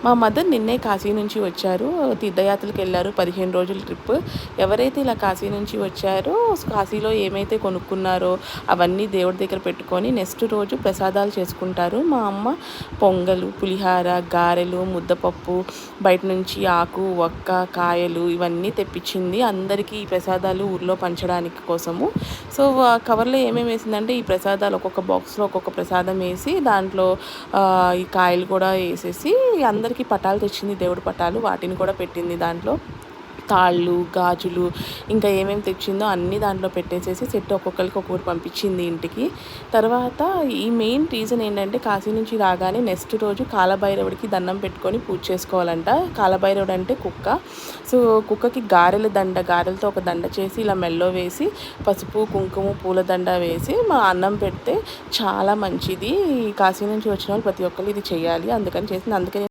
మా మదర్ నిన్నే కాశీ నుంచి వచ్చారు. తీర్థయాత్రలకు వెళ్ళారు. 15 రోజుల ట్రిప్. ఎవరైతే ఇలా కాశీ నుంచి వచ్చారో కాశీలో ఏమైతే కొనుక్కున్నారో అవన్నీ దేవుడి దగ్గర పెట్టుకొని నెక్స్ట్ రోజు ప్రసాదాలు చేసుకుంటారు. మా అమ్మ పొంగలు, పులిహార, గారెలు, ముద్దపప్పు, బయట నుంచి ఆకు, వక్క, కాయలు ఇవన్నీ తెప్పించింది. అందరికీ ఈ ప్రసాదాలు ఊర్లో పంచడానికి కోసము. సో కవర్లో ఏమేమి వేసిందంటే ఈ ప్రసాదాలు ఒక్కొక్క బాక్స్లో ఒక్కొక్క ప్రసాదం వేసి దాంట్లో ఈ కాయలు కూడా వేసేసి అందరికీ పటాలు తెచ్చింది. దేవుడి పటాలు వాటిని కూడా పెట్టింది దాంట్లో. తాళ్ళు, గాజులు, ఇంకా ఏమేమి తెచ్చిందో అన్నీ దాంట్లో పెట్టేసేసి సెట్ ఒక్కొక్కరికి ఒక్కొక్కటి పంపించింది ఇంటికి. తర్వాత ఈ మెయిన్ రీజన్ ఏంటంటే కాశీ నుంచి రాగానే నెక్స్ట్ రోజు కాలభైరవుడికి దండం పెట్టుకొని పూజ చేసుకోవాలంట. కాలభైరవుడు అంటే కుక్క. సో కుక్కకి గారెలతో ఒక దండ చేసి ఇలా మెల్లో వేసి పసుపు, కుంకుమ, పూలదండ వేసి మా అన్నం పెడితే చాలా మంచిది. కాశీ నుంచి వచ్చిన వాళ్ళు ప్రతి ఒక్కరు ఇది చేయాలి అందుకని చేసింది. అందుకని